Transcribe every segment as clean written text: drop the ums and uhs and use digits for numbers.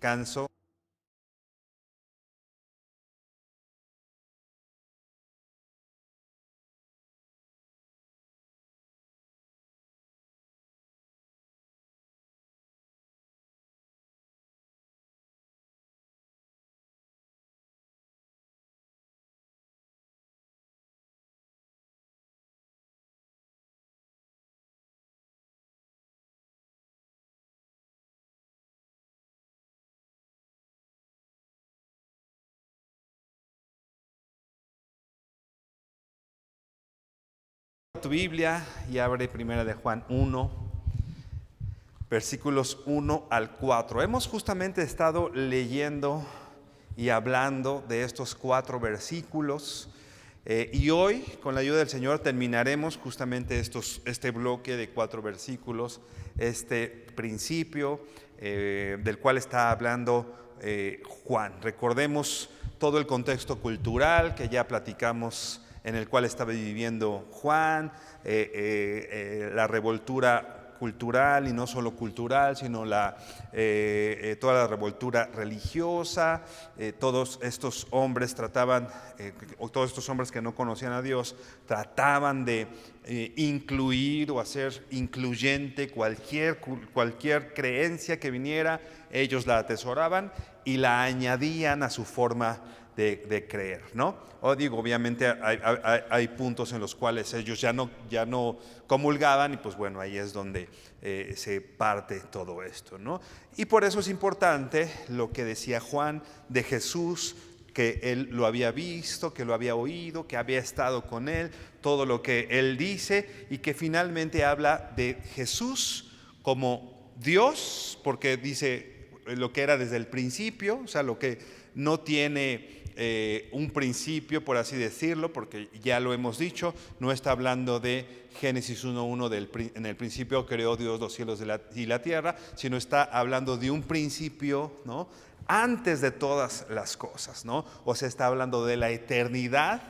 descanso. Tu Biblia y abre Primera de Juan 1, versículos 1 al 4. Hemos justamente estado leyendo y hablando de estos 4 versículos y hoy, con la ayuda del Señor, terminaremos justamente este bloque de 4 versículos, este principio del cual está hablando Juan. Recordemos todo el contexto cultural que ya platicamos, en el cual estaba viviendo Juan, la revoltura cultural, y no solo cultural, sino toda la revoltura religiosa. Todos estos hombres todos estos hombres que no conocían a Dios, trataban de incluir o hacer incluyente cualquier creencia que viniera. Ellos la atesoraban y la añadían a su forma de creer, ¿no? Obviamente hay puntos en los cuales ellos ya no comulgaban, y pues bueno, ahí es donde se parte todo esto, ¿no? Y por eso es importante lo que decía Juan de Jesús, que él lo había visto, que lo había oído, que había estado con él, todo lo que él dice, y que finalmente habla de Jesús como Dios, porque dice lo que era desde el principio, o sea, lo que no tiene un principio, por así decirlo, porque ya lo hemos dicho, no está hablando de Génesis 1:1, en el principio creó Dios los cielos y la tierra, sino está hablando de un principio, ¿no?, antes de todas las cosas, ¿no? O sea, está hablando de la eternidad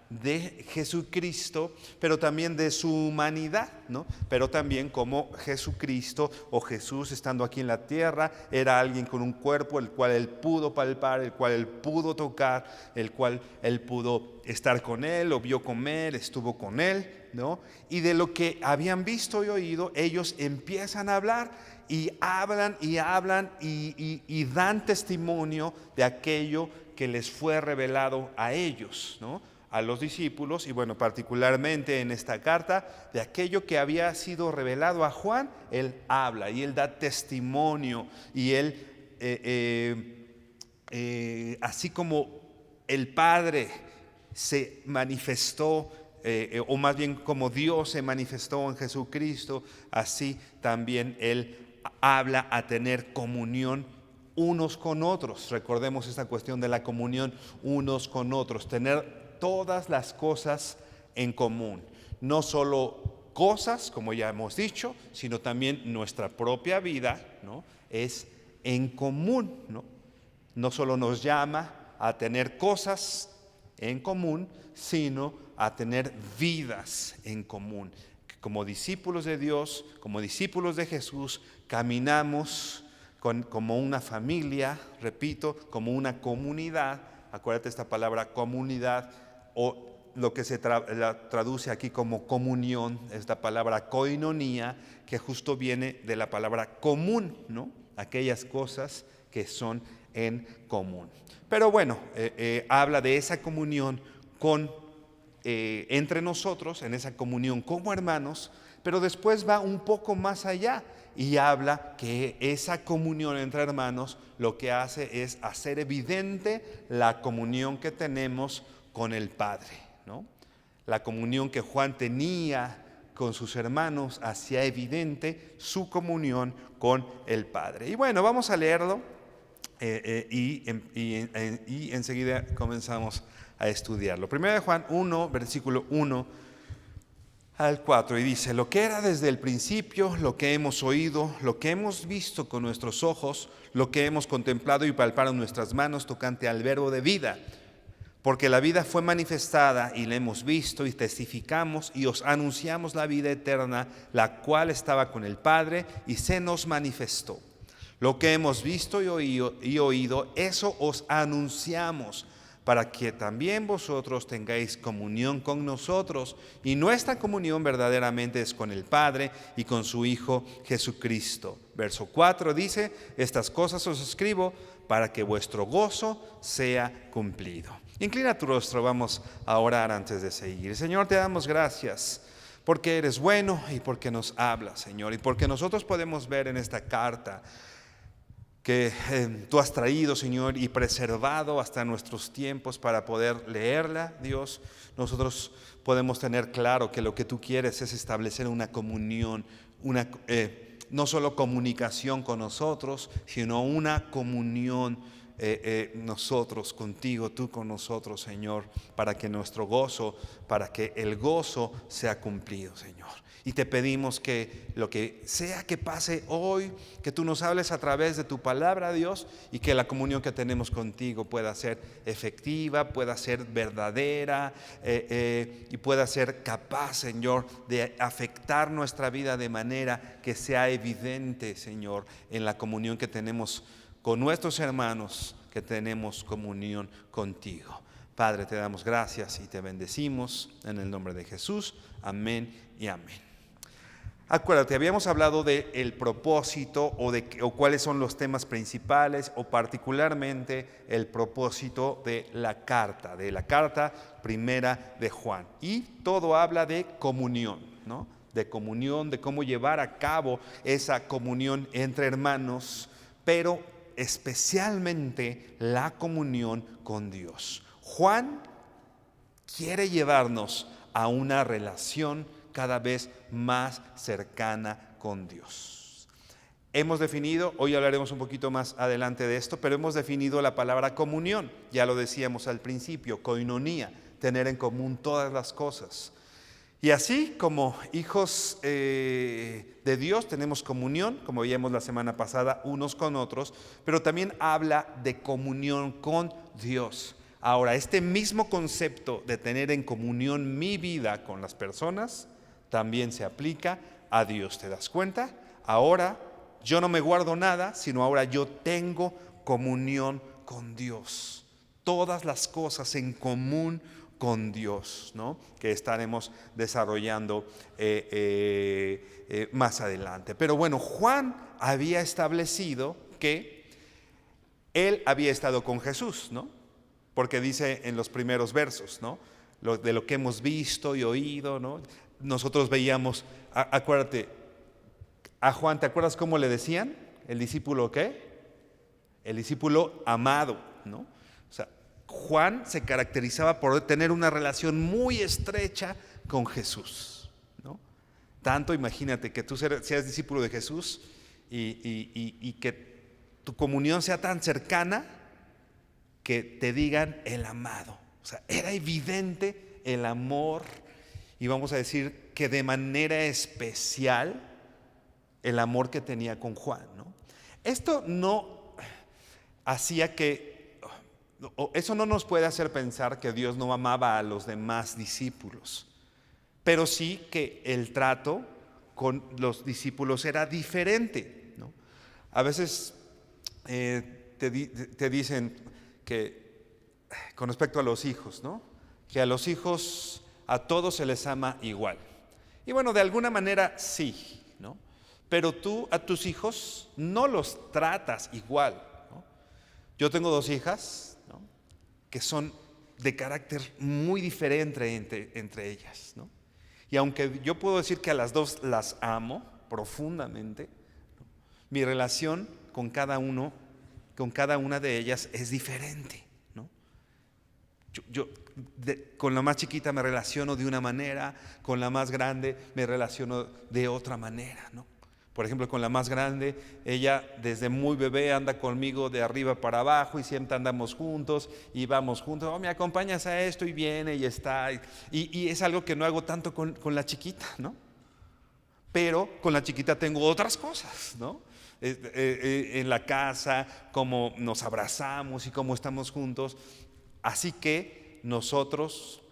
de Jesucristo, pero también de su humanidad, ¿no? Pero también como Jesucristo o Jesús, estando aquí en la tierra, era alguien con un cuerpo el cual él pudo palpar, el cual él pudo tocar, el cual él pudo estar con él, lo vio comer, estuvo con él, ¿no? Y de lo que habían visto y oído, ellos empiezan a hablar y hablan y dan testimonio de aquello que les fue revelado a ellos, ¿no?, a los discípulos. Y bueno, particularmente en esta carta, de aquello que había sido revelado a Juan, él habla y él da testimonio, y él así como el Padre se manifestó, o más bien como Dios se manifestó en Jesucristo, así también él habla a tener comunión unos con otros. Recordemos esta cuestión de la comunión unos con otros, tener todas las cosas en común, no solo cosas, como ya hemos dicho, sino también nuestra propia vida, ¿no?, es en común, ¿no? No solo nos llama a tener cosas en común, sino a tener vidas en común. Como discípulos de Dios, como discípulos de Jesús, caminamos como una familia, repito, como una comunidad. Acuérdate esta palabra comunidad, o lo que se traduce aquí como comunión, es la palabra koinonía, que justo viene de la palabra común, ¿no? Aquellas cosas que son en común. Pero bueno, habla de esa comunión entre nosotros, en esa comunión como hermanos, pero después va un poco más allá y habla que esa comunión entre hermanos lo que hace es hacer evidente la comunión que tenemos con el Padre, ¿no? La comunión que Juan tenía con sus hermanos hacía evidente su comunión con el Padre. Y bueno, vamos a leerlo y enseguida comenzamos a estudiarlo. Primero de Juan 1, versículo 1 al 4, y dice: lo que era desde el principio, lo que hemos oído, lo que hemos visto con nuestros ojos, lo que hemos contemplado y palpado en nuestras manos tocante al verbo de vida. Porque la vida fue manifestada y la hemos visto y testificamos y os anunciamos la vida eterna, la cual estaba con el Padre y se nos manifestó. Lo que hemos visto y oído, eso os anunciamos, para que también vosotros tengáis comunión con nosotros. Y nuestra comunión verdaderamente es con el Padre y con su Hijo Jesucristo. Verso 4 dice: estas cosas os escribo para que vuestro gozo sea cumplido. Inclina tu rostro, vamos a orar antes de seguir. Señor, te damos gracias porque eres bueno y porque nos hablas, Señor, y porque nosotros podemos ver en esta carta que tú has traído, Señor, y preservado hasta nuestros tiempos para poder leerla, Dios. Nosotros podemos tener claro que lo que tú quieres es establecer una comunión, no solo comunicación con nosotros, sino una comunión nosotros contigo, tú con nosotros, Señor, para que nuestro gozo, para que el gozo sea cumplido, Señor. Y te pedimos que lo que sea que pase hoy, que tú nos hables a través de tu palabra, Dios, y que la comunión que tenemos contigo pueda ser efectiva, pueda ser verdadera y pueda ser capaz, Señor, de afectar nuestra vida de manera que sea evidente, Señor, en la comunión que tenemos con nuestros hermanos, que tenemos comunión contigo. Padre, te damos gracias y te bendecimos en el nombre de Jesús. Amén y amén. Acuérdate, habíamos hablado del propósito o cuáles son los temas principales, o particularmente el propósito de la carta primera de Juan. Y todo habla de comunión, ¿no? De comunión, de cómo llevar a cabo esa comunión entre hermanos, pero especialmente la comunión con Dios. Juan quiere llevarnos a una relación cada vez más cercana con Dios. Hemos definido, hoy hablaremos un poquito más adelante de esto, pero hemos definido la palabra comunión. Ya lo decíamos al principio, koinonía, tener en común todas las cosas. Y así como hijos de Dios tenemos comunión, como veíamos la semana pasada, unos con otros, pero también habla de comunión con Dios. Ahora, este mismo concepto de tener en comunión mi vida con las personas también se aplica a Dios. ¿Te das cuenta? Ahora yo no me guardo nada, sino ahora yo tengo comunión con Dios. Todas las cosas en común con Dios, ¿no? Que estaremos desarrollando más adelante. Pero bueno, Juan había establecido que él había estado con Jesús, ¿no? Porque dice en los primeros versos, ¿no? De lo que hemos visto y oído, ¿no? Nosotros veíamos, acuérdate, a Juan, ¿te acuerdas cómo le decían? ¿El discípulo qué? El discípulo amado, ¿no? O sea, Juan se caracterizaba por tener una relación muy estrecha con Jesús, ¿no? Tanto, imagínate que tú seas discípulo de Jesús y que tu comunión sea tan cercana que te digan el amado. O sea, era evidente el amor, y vamos a decir que de manera especial el amor que tenía con Juan, ¿no? Esto no hacía eso no nos puede hacer pensar que Dios no amaba a los demás discípulos, pero sí que el trato con los discípulos era diferente, ¿no? A veces te dicen que con respecto a los hijos, ¿no? Que a los hijos a todos se les ama igual. Y bueno, de alguna manera sí, ¿no? Pero tú a tus hijos no los tratas igual, ¿no? Yo tengo 2 hijas, ¿no? Que son de carácter muy diferente entre ellas, ¿no? Y aunque yo puedo decir que a las 2 las amo profundamente, ¿no? Mi relación con cada una de ellas es diferente, ¿no? Con la más chiquita me relaciono de una manera, con la más grande me relaciono de otra manera, ¿no? Por ejemplo, con la más grande, ella desde muy bebé anda conmigo de arriba para abajo y siempre andamos juntos y vamos juntos. Oh, me acompañas a esto, y viene y está. Y es algo que no hago tanto con la chiquita, ¿no? Pero con la chiquita tengo otras cosas, ¿no? En la casa, cómo nos abrazamos y cómo estamos juntos. Así que nosotros,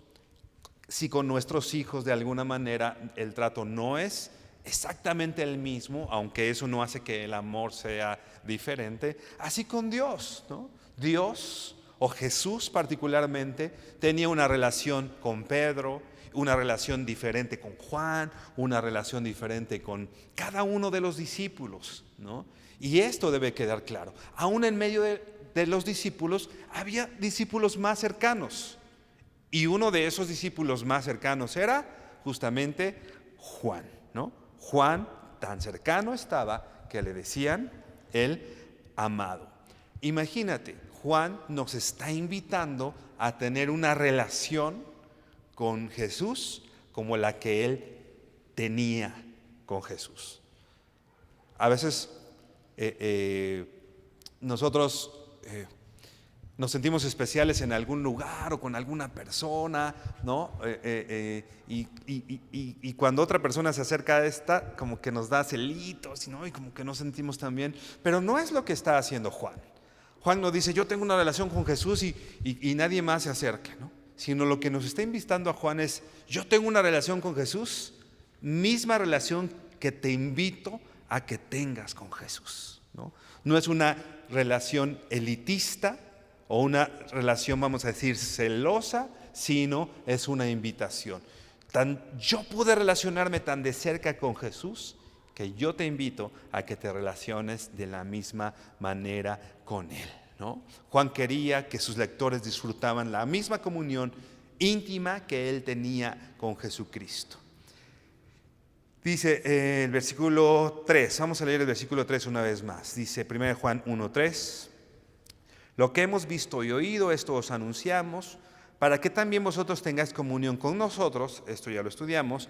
si con nuestros hijos de alguna manera el trato no es exactamente el mismo, aunque eso no hace que el amor sea diferente, así con Dios, ¿no? Dios, o Jesús particularmente, tenía una relación con Pedro, una relación diferente con Juan, una relación diferente con cada uno de los discípulos, ¿no? Y esto debe quedar claro. Aún en medio de los discípulos, había discípulos más cercanos. Y uno de esos discípulos más cercanos era justamente Juan, ¿no? Juan tan cercano estaba que le decían el amado. Imagínate, Juan nos está invitando a tener una relación con Jesús como la que él tenía con Jesús. A veces nosotros nos sentimos especiales en algún lugar o con alguna persona, ¿no? Y cuando otra persona se acerca a esta, como que nos da celitos, ¿no? Y como que nos sentimos tan bien. Pero no es lo que está haciendo Juan. Juan no dice, yo tengo una relación con Jesús y nadie más se acerque, ¿no? Sino lo que nos está invitando a Juan es, yo tengo una relación con Jesús, misma relación que te invito a que tengas con Jesús, ¿no? No es una relación elitista o una relación, vamos a decir, celosa, sino es una invitación. Yo pude relacionarme tan de cerca con Jesús que yo te invito a que te relaciones de la misma manera con Él, ¿no? Juan quería que sus lectores disfrutaban la misma comunión íntima que él tenía con Jesucristo. Dice el versículo 3, vamos a leer el versículo 3 una vez más. Dice 1 Juan 1:3, lo que hemos visto y oído, esto os anunciamos, para que también vosotros tengáis comunión con nosotros, esto ya lo estudiamos,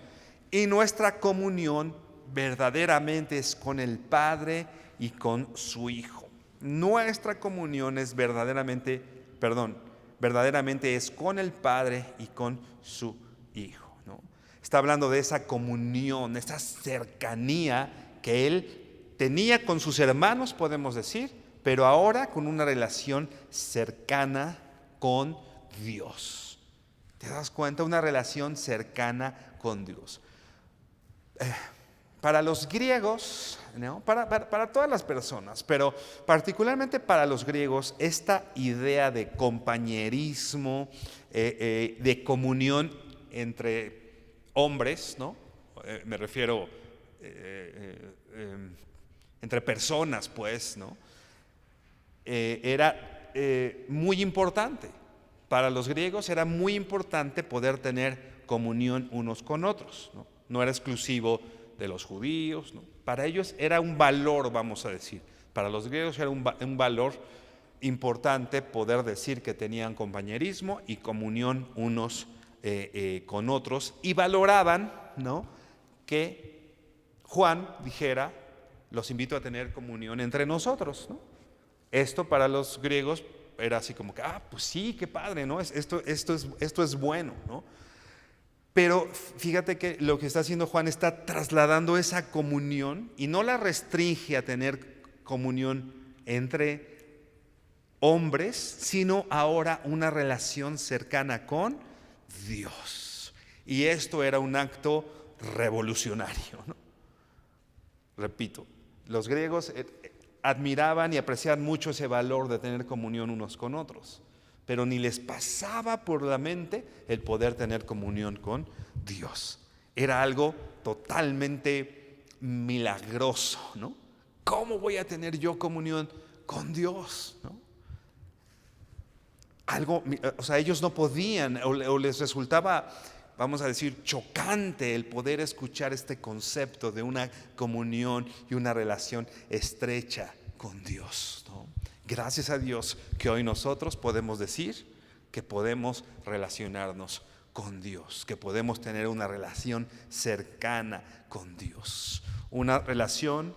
y nuestra comunión verdaderamente es con el Padre y con su Hijo. Nuestra comunión es verdaderamente es con el Padre y con su Hijo, ¿no? Está hablando de esa comunión, esa cercanía que él tenía con sus hermanos, podemos decir, pero ahora con una relación cercana con Dios. ¿Te das cuenta? Una relación cercana con Dios. Para los griegos, ¿no? Para todas las personas, pero particularmente para los griegos, esta idea de compañerismo, de comunión entre hombres, ¿no? Me refiero entre personas, pues, ¿no? Era muy importante. Para los griegos era muy importante poder tener comunión unos con otros, ¿no? No era exclusivo de los judíos, ¿no? Para ellos era un valor, vamos a decir. Para los griegos era un valor importante poder decir que tenían compañerismo y comunión unos con otros, y valoraban, ¿no?, que Juan dijera, los invito a tener comunión entre nosotros, ¿no? Esto para los griegos era así como que, pues sí, qué padre, ¿no? Esto es bueno, ¿no? Pero fíjate que lo que está haciendo Juan está trasladando esa comunión y no la restringe a tener comunión entre hombres, sino ahora una relación cercana con Dios. Y esto era un acto revolucionario, ¿no? Repito, los griegos admiraban y apreciaban mucho ese valor de tener comunión unos con otros, pero ni les pasaba por la mente el poder tener comunión con Dios. Era algo totalmente milagroso, ¿no? ¿Cómo voy a tener yo comunión con Dios, ¿no? Ellos no podían, o les resultaba, vamos a decir, chocante el poder escuchar este concepto de una comunión y una relación estrecha con Dios, ¿no? Gracias a Dios que hoy nosotros podemos decir que podemos relacionarnos con Dios, que podemos tener una relación cercana con Dios. Una relación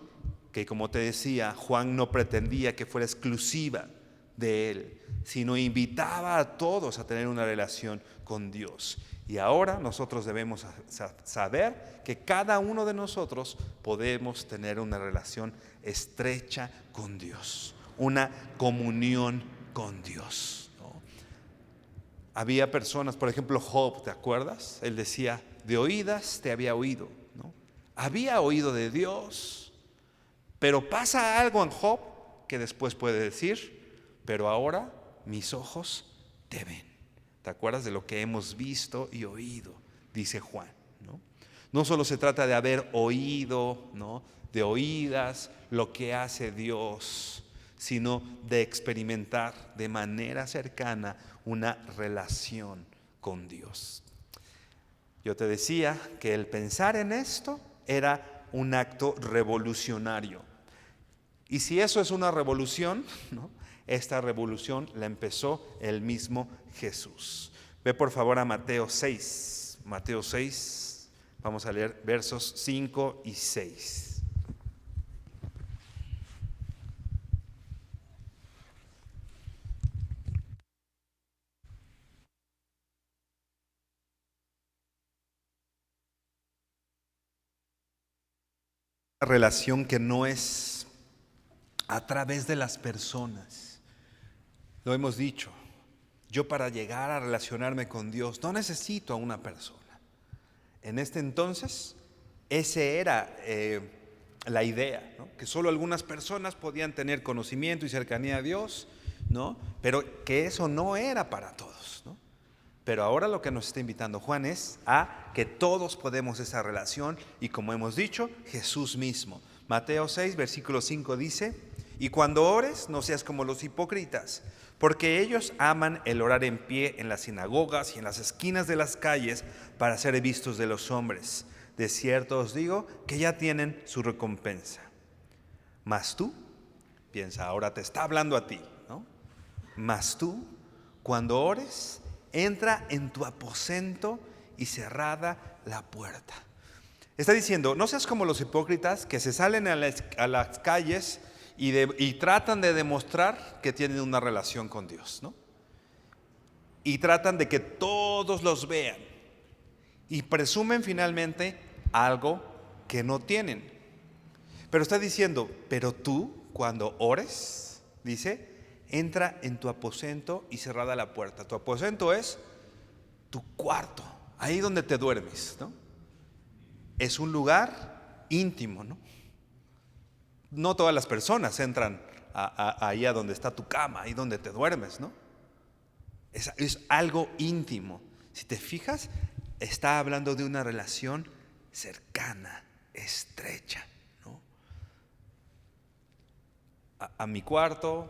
que, como te decía, Juan no pretendía que fuera exclusiva de él, sino invitaba a todos a tener una relación con Dios. Y ahora nosotros debemos saber que cada uno de nosotros podemos tener una relación estrecha con Dios, una comunión con Dios, ¿no? Había personas, por ejemplo Job, ¿te acuerdas? Él decía, de oídas te había oído, ¿no? había oído de Dios, pero pasa algo en Job que después puede decir, pero ahora mis ojos te ven. ¿Te acuerdas de lo que hemos visto y oído? Dice Juan, ¿no? No solo se trata de haber oído, ¿no?, de oídas lo que hace Dios, sino de experimentar de manera cercana una relación con Dios. Yo te decía que el pensar en esto era un acto revolucionario. Y si eso es una revolución, ¿no?, esta revolución la empezó el mismo Jesús. Ve por favor a Mateo 6. Mateo 6, vamos a leer versos 5 y 6. Relación que no es a través de las personas. Lo hemos dicho, yo para llegar a relacionarme con Dios no necesito a una persona. En este entonces, ese era la idea, ¿no?, que solo algunas personas podían tener conocimiento y cercanía a Dios, ¿no?, pero que eso no era para todos, ¿no? Pero ahora lo que nos está invitando Juan es a que todos podemos esa relación, y como hemos dicho, Jesús mismo. Mateo 6, versículo 5 dice: y cuando ores, no seas como los hipócritas, porque ellos aman el orar en pie en las sinagogas y en las esquinas de las calles para ser vistos de los hombres. De cierto os digo que ya tienen su recompensa. Mas tú, piensa, ahora te está hablando a ti, ¿no? Mas tú, cuando ores, entra en tu aposento y cerrada la puerta. Está diciendo, no seas como los hipócritas que se salen a las calles y tratan de demostrar que tienen una relación con Dios, ¿no? Y tratan de que todos los vean y presumen finalmente algo que no tienen. Pero está diciendo, pero tú cuando ores, dice, entra en tu aposento y cerrada la puerta. Tu aposento es tu cuarto, ahí donde te duermes, ¿no? Es un lugar íntimo, ¿no? No todas las personas entran ahí a donde está tu cama, ahí donde te duermes, ¿no? Es algo íntimo. Si te fijas, está hablando de una relación cercana, estrecha, ¿no? A mi cuarto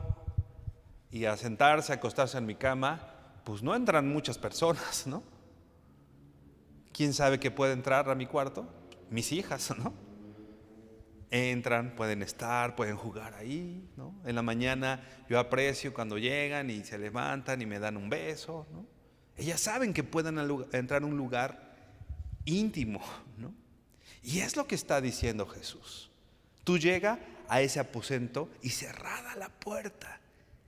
y a sentarse, a acostarse en mi cama, pues no entran muchas personas, ¿no? ¿Quién sabe que puede entrar a mi cuarto? Mis hijas, ¿no? Entran, pueden estar, pueden jugar ahí, ¿no? En la mañana yo aprecio cuando llegan y se levantan y me dan un beso, ¿no? Ellas saben que pueden entrar a un lugar íntimo, ¿no? Y es lo que está diciendo Jesús. Tú llegas a ese aposento y cerrada la puerta,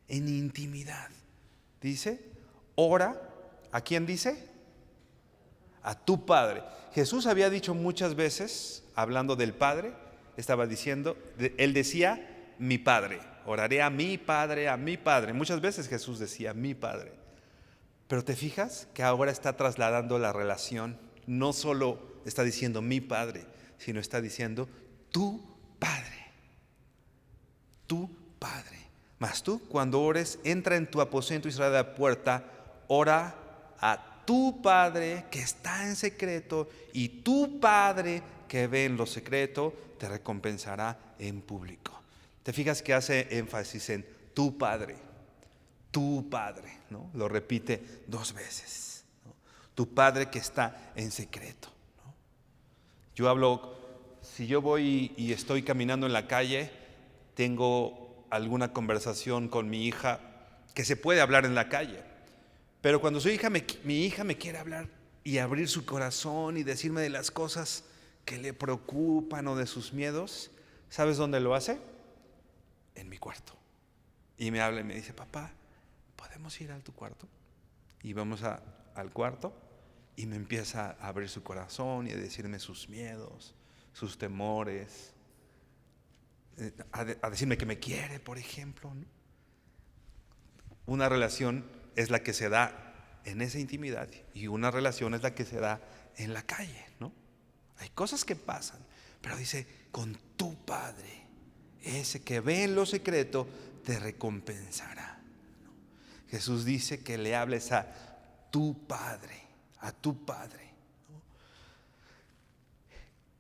en intimidad. Dice, ora, ¿a quién dice? A tu Padre. Jesús había dicho muchas veces, hablando del Padre, estaba diciendo, él decía, mi Padre, oraré a mi Padre, a mi Padre. Muchas veces Jesús decía, mi Padre. Pero te fijas que ahora está trasladando la relación, no solo está diciendo mi Padre, sino está diciendo tu Padre, tu Padre. Mas tú, cuando ores, entra en tu aposento y cierra la puerta, ora a tu Padre que está en secreto, y tu Padre que ve en lo secreto te recompensará en público. Te fijas que hace énfasis en tu Padre, ¿no? Lo repite 2 veces, ¿no? Tu Padre que está en secreto, ¿no? Yo hablo, si yo voy y estoy caminando en la calle, tengo alguna conversación con mi hija que se puede hablar en la calle. Pero cuando mi hija me quiere hablar y abrir su corazón y decirme de las cosas que le preocupan o de sus miedos, ¿sabes dónde lo hace? En mi cuarto. Y me habla y me dice, papá, ¿podemos ir a tu cuarto? Y vamos al cuarto y me empieza a abrir su corazón y a decirme sus miedos, sus temores, a decirme que me quiere, por ejemplo, ¿no? Una relación es la que se da en esa intimidad y una relación es la que se da en la calle, ¿no? Hay cosas que pasan, Pero dice, con tu Padre, ese que ve en lo secreto, te recompensará. Jesús dice que le hables a tu Padre, a tu Padre.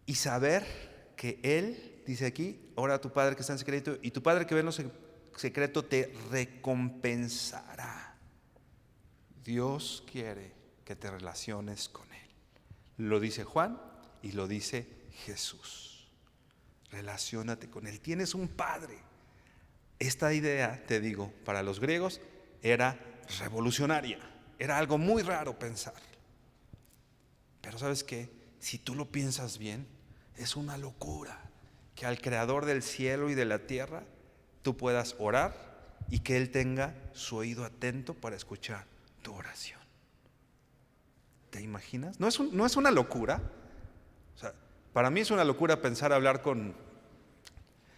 Y saber que Él, dice aquí, ora a tu Padre que está en secreto, y tu Padre que ve en lo secreto te recompensará. Dios quiere que te relaciones con Él. Lo dice Juan y lo dice Jesús. Relaciónate con Él. Tienes un Padre. Esta idea, te digo, para los griegos era revolucionaria. Era algo muy raro pensar. Pero ¿sabes qué? Si tú lo piensas bien, es una locura que al Creador del cielo y de la tierra tú puedas orar y que Él tenga su oído atento para escuchar tu oración. ¿Te imaginas? ¿No es una locura? O sea, para mí es una locura pensar hablar con,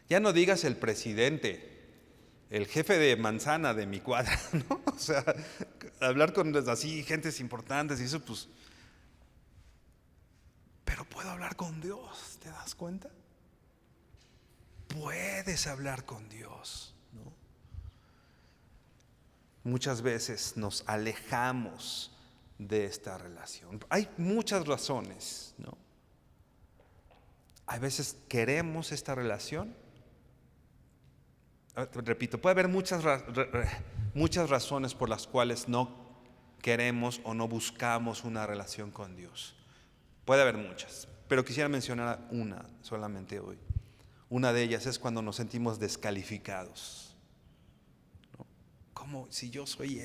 ya no digas el presidente, el jefe de manzana de mi cuadra, ¿no? O sea, hablar con así gentes importantes y eso, pues. Pero puedo hablar con Dios, ¿te das cuenta? Puedes hablar con Dios, ¿no? Muchas veces nos alejamos de esta relación. Hay muchas razones, ¿no? A veces queremos esta relación. Repito, puede haber muchas razones por las cuales no queremos o no buscamos una relación con Dios. Puede haber muchas, pero quisiera mencionar una solamente hoy. Una de ellas es cuando nos sentimos descalificados, ¿no? Como si yo soy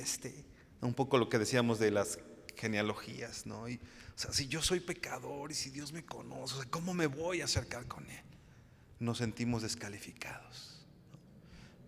un poco lo que decíamos de las genealogías, ¿no? O sea, si yo soy pecador y si Dios me conoce, o sea, ¿cómo me voy a acercar con Él? Nos sentimos descalificados, ¿no?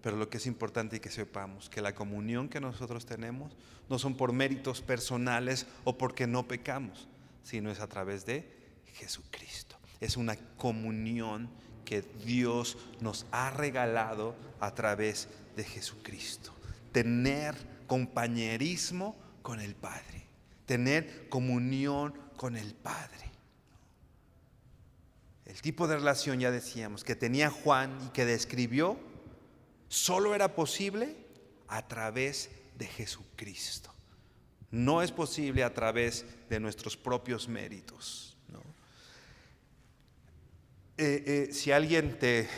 Pero lo que es importante y que sepamos que la comunión que nosotros tenemos no son por méritos personales o porque no pecamos, sino es a través de Jesucristo. Es una comunión que Dios nos ha regalado a través de Jesucristo. Tener compañerismo con el Padre, tener comunión con el Padre. El tipo de relación, ya decíamos, que tenía Juan y que describió, solo era posible a través de Jesucristo. No es posible a través de nuestros propios méritos, ¿no? Si alguien te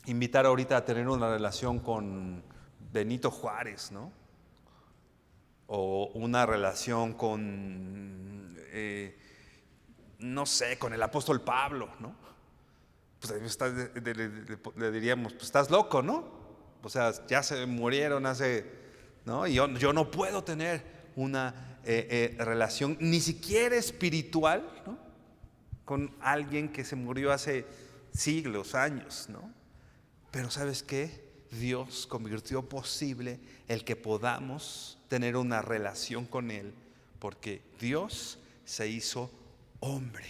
invitara ahorita a tener una relación con Benito Juárez, ¿no? O una relación con, no sé, con el apóstol Pablo, ¿no? Pues le diríamos, pues estás loco, ¿no? O sea, ya se murieron ¿no? Y yo no puedo tener una relación ni siquiera espiritual, ¿no? Con alguien que se murió hace siglos, años, ¿no? Pero ¿sabes qué? Dios convirtió posible el que podamos tener una relación con Él, porque Dios se hizo hombre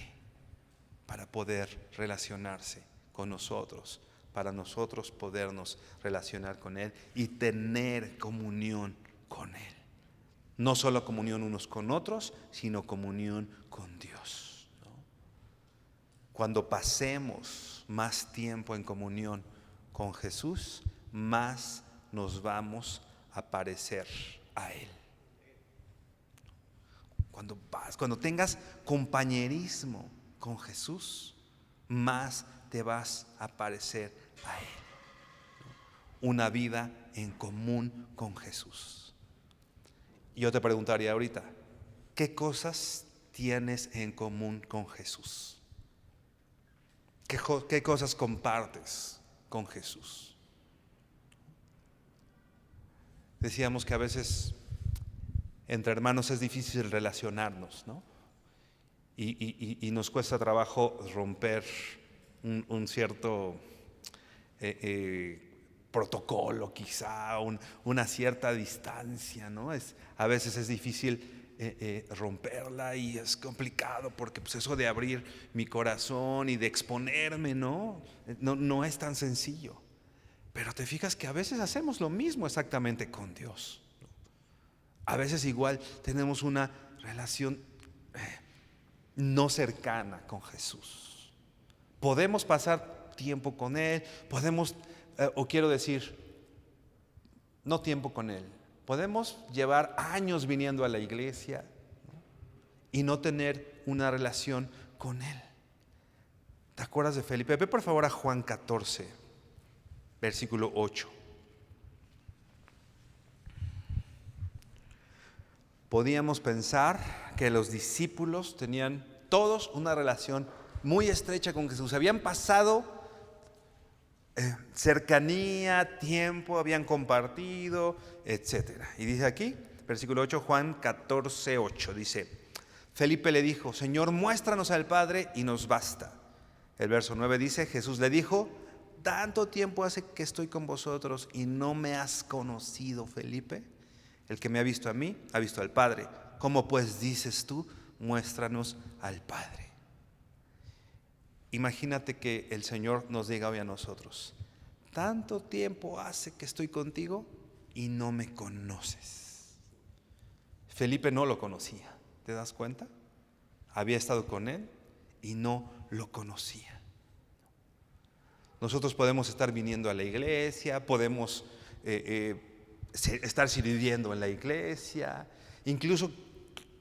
para poder relacionarse con nosotros, para nosotros podernos relacionar con Él y tener comunión con Él. No solo comunión unos con otros, sino comunión con Dios, ¿no? Cuando pasemos más tiempo en comunión con Jesús, más nos vamos a parecer a Él. Cuando tengas compañerismo con Jesús, más te vas a parecer a Él. Una vida en común con Jesús. Y yo te preguntaría ahorita, ¿qué cosas tienes en común con Jesús? ¿Qué cosas compartes con Jesús? Decíamos que a veces entre hermanos es difícil relacionarnos, ¿no? Y nos cuesta trabajo romper un cierto protocolo, quizá, una cierta distancia, ¿no? A veces es difícil romperla y es complicado porque pues eso de abrir mi corazón y de exponerme, ¿no? No es tan sencillo. Pero te fijas que a veces hacemos lo mismo exactamente con Dios, ¿no? A veces igual tenemos una relación no cercana con Jesús. Podemos pasar tiempo con Él, no tiempo con Él. Podemos llevar años viniendo a la iglesia, ¿no?, y no tener una relación con Él. ¿Te acuerdas de Felipe? Ve por favor a Juan 14, versículo 8. Podíamos pensar que los discípulos tenían todos una relación muy estrecha con Jesús. Habían pasado cercanía, tiempo, habían compartido, etc. Y dice aquí, versículo 8, Juan 14, 8, dice: Felipe le dijo: Señor, muéstranos al Padre y nos basta. El verso 9 dice: Jesús le dijo: ¿tanto tiempo hace que estoy con vosotros y no me has conocido, Felipe? El que me ha visto a mí, ha visto al Padre. ¿Cómo pues dices tú, muéstranos al Padre? Imagínate que el Señor nos diga hoy a nosotros: tanto tiempo hace que estoy contigo y no me conoces. Felipe no lo conocía, ¿te das cuenta? Había estado con él y no lo conocía. Nosotros podemos estar viniendo a la iglesia, podemos estar sirviendo en la iglesia, incluso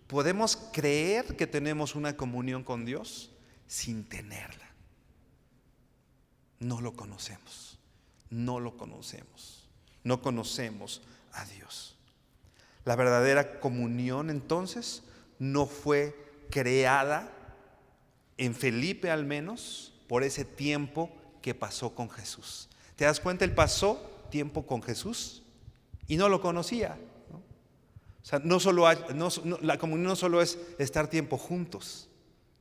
podemos creer que tenemos una comunión con Dios sin tenerla. No lo conocemos, no lo conocemos, no conocemos a Dios. La verdadera comunión entonces no fue creada en Felipe, al menos por ese tiempo que pasó con Jesús. ¿Te das cuenta? Él pasó tiempo con Jesús y no lo conocía, ¿no? O sea, la comunión no solo es estar tiempo juntos.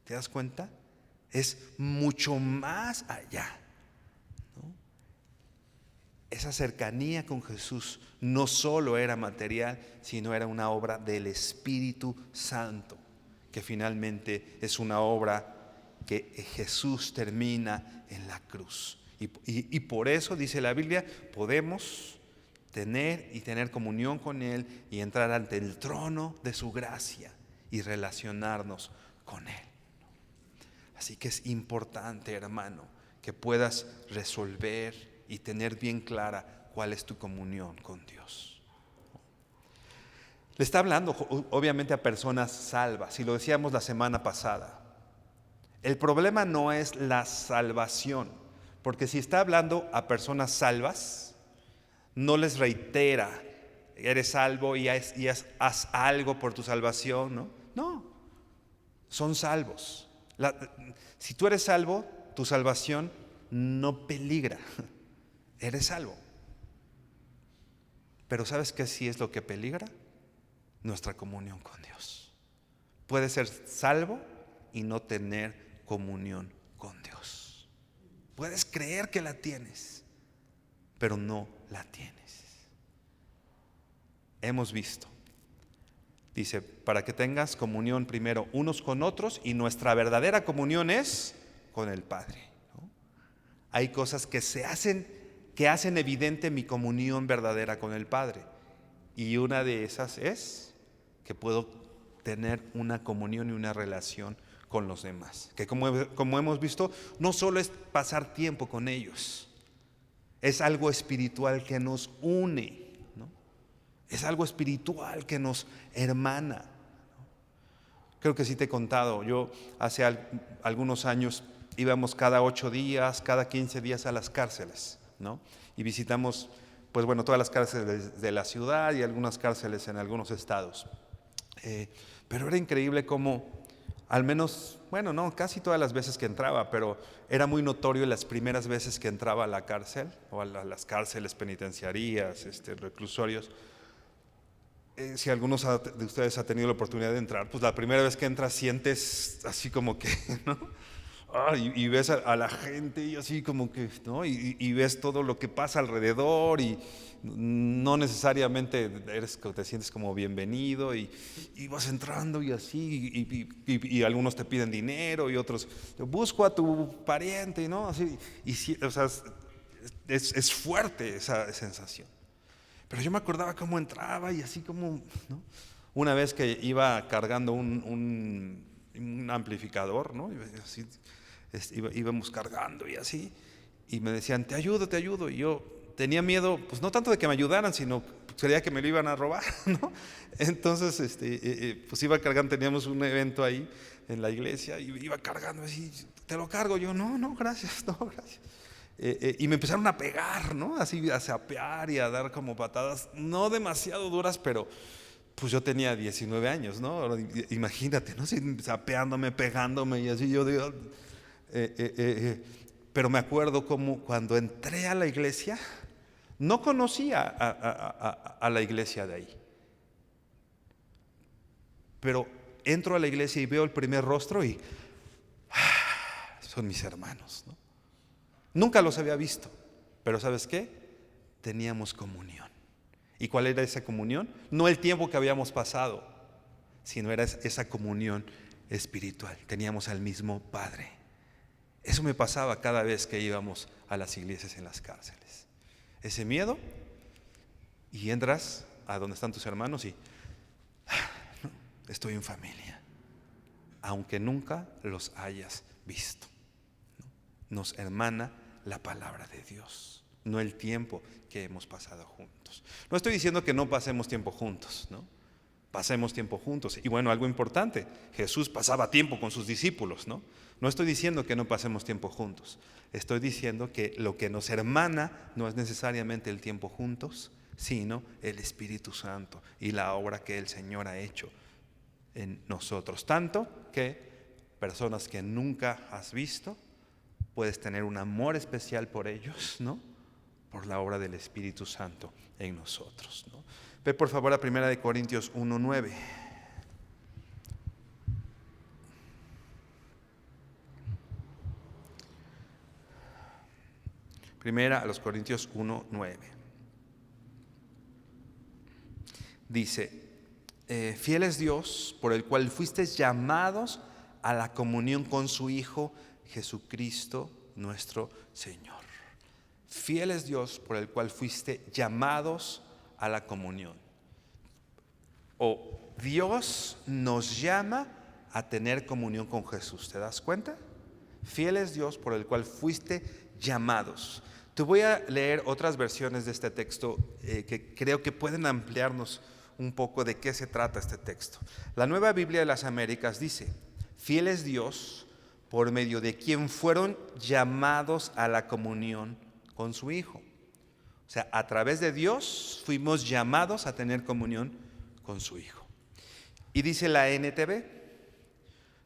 ¿Te das cuenta? Es mucho más allá, ¿no? Esa cercanía con Jesús no solo era material, sino era una obra del Espíritu Santo, que finalmente es una obra que Jesús termina en la cruz. Y por eso, dice la Biblia, podemos tener comunión con Él y entrar ante el trono de su gracia y relacionarnos con Él. Así que es importante, hermano, que puedas resolver y tener bien clara cuál es tu comunión con Dios. Le está hablando obviamente a personas salvas, y lo decíamos la semana pasada. El problema no es la salvación, porque si está hablando a personas salvas, no les reitera: eres salvo y haz algo por tu salvación, ¿no? No, son salvos. Si tú eres salvo, tu salvación no peligra. Eres salvo. Pero ¿sabes qué sí es lo que peligra? Nuestra comunión con Dios. Puedes ser salvo y no tener comunión con Dios. Puedes creer que la tienes, pero no la tienes. Hemos visto, dice, para que tengas comunión primero unos con otros, y nuestra verdadera comunión es con el Padre, ¿no? Hay cosas que hacen evidente mi comunión verdadera con el Padre, y una de esas es que puedo tener una comunión y una relación con los demás, que como hemos visto, no solo es pasar tiempo con ellos, es algo espiritual que nos une, ¿no? Es algo espiritual que nos hermana. Creo que sí te he contado, yo hace algunos años íbamos cada 8 días, cada 15 días a las cárceles, ¿no? Y visitamos, pues bueno, todas las cárceles de la ciudad y algunas cárceles en algunos estados. Pero era increíble cómo, al menos, bueno, no, casi todas las veces que entraba, pero era muy notorio las primeras veces que entraba a la cárcel o a las cárceles penitenciarías, reclusorios. Si algunos de ustedes ha tenido la oportunidad de entrar, pues la primera vez que entras sientes así como que, ¿no? Y ves a la gente y así como que, ¿no? Y ves todo lo que pasa alrededor, y no necesariamente te sientes como bienvenido, y vas entrando y así, y algunos te piden dinero y otros: busco a tu pariente, ¿no? Así, o sea, es fuerte esa sensación. Pero yo me acordaba cómo entraba y así como, ¿no? Una vez que iba cargando un amplificador, ¿no? Y así, íbamos cargando y así, y me decían, te ayudo, y yo tenía miedo, pues no tanto de que me ayudaran, sino creía que me lo iban a robar, ¿no? Entonces, pues iba cargando, teníamos un evento ahí en la iglesia, y iba cargando así, te lo cargo, yo, no, gracias. Y me empezaron a pegar, ¿no? Así a sapear y a dar como patadas, no demasiado duras, pero pues yo tenía 19 años, ¿no? Ahora, imagínate, ¿no? Así, sapeándome, pegándome y así yo digo, pero me acuerdo como cuando entré a la iglesia, no conocía a la iglesia de ahí, pero entro a la iglesia y veo el primer rostro y son mis hermanos, ¿no? Nunca los había visto, pero ¿sabes qué? Teníamos comunión. ¿Y cuál era esa comunión? No el tiempo que habíamos pasado, sino era esa comunión espiritual. Teníamos al mismo Padre. Eso me pasaba cada vez que íbamos a las iglesias en las cárceles. Ese miedo, y entras a donde están tus hermanos y estoy en familia, aunque nunca los hayas visto. Nos hermana la palabra de Dios, no el tiempo que hemos pasado juntos. No estoy diciendo que no pasemos tiempo juntos, ¿no? Pasemos tiempo juntos. Y bueno, algo importante, Jesús pasaba tiempo con sus discípulos, ¿no? No estoy diciendo que no pasemos tiempo juntos. Estoy diciendo que lo que nos hermana no es necesariamente el tiempo juntos, sino el Espíritu Santo y la obra que el Señor ha hecho en nosotros. Tanto que personas que nunca has visto, puedes tener un amor especial por ellos, ¿no? Por la obra del Espíritu Santo en nosotros, ¿no? Ve por favor a 1 Corintios 1:9. Primera a los Corintios 1:9. Dice, fiel es Dios por el cual fuisteis llamados a la comunión con su Hijo Jesucristo nuestro Señor. Fiel es Dios por el cual fuiste llamados a la comunión. O Dios nos llama a tener comunión con Jesús. ¿Te das cuenta? Fiel es Dios por el cual fuiste llamados. Te voy a leer otras versiones de este texto que creo que pueden ampliarnos un poco de qué se trata este texto. La Nueva Biblia de las Américas dice, fiel es Dios por medio de quien fueron llamados a la comunión con su Hijo. O sea, a través de Dios fuimos llamados a tener comunión con su Hijo. Y dice la NTV,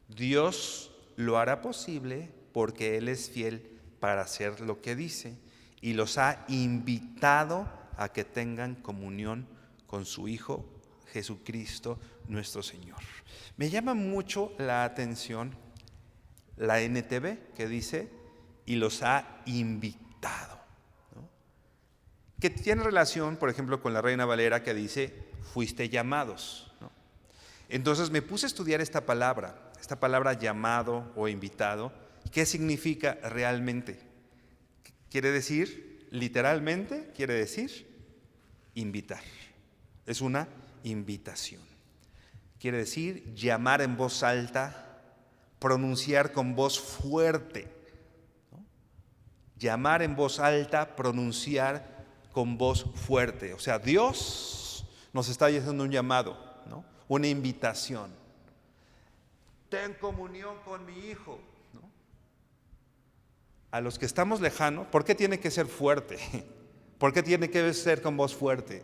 Dios lo hará posible porque Él es fiel para hacer lo que dice y los ha invitado a que tengan comunión con su Hijo Jesucristo nuestro Señor. Me llama mucho la atención la NTV que dice y los ha invitado, ¿no? Que tiene relación, por ejemplo, con la Reina Valera que dice fuiste llamados, ¿no? Entonces me puse a estudiar esta palabra llamado o invitado. ¿Qué significa realmente? Quiere decir, literalmente, quiere decir invitar. Es una invitación. Quiere decir llamar en voz alta, pronunciar con voz fuerte, ¿no? Llamar en voz alta, pronunciar con voz fuerte. O sea, Dios nos está haciendo un llamado, ¿no? Una invitación. Ten comunión con mi Hijo, ¿no? A los que estamos lejanos, ¿por qué tiene que ser fuerte? ¿Por qué tiene que ser con voz fuerte?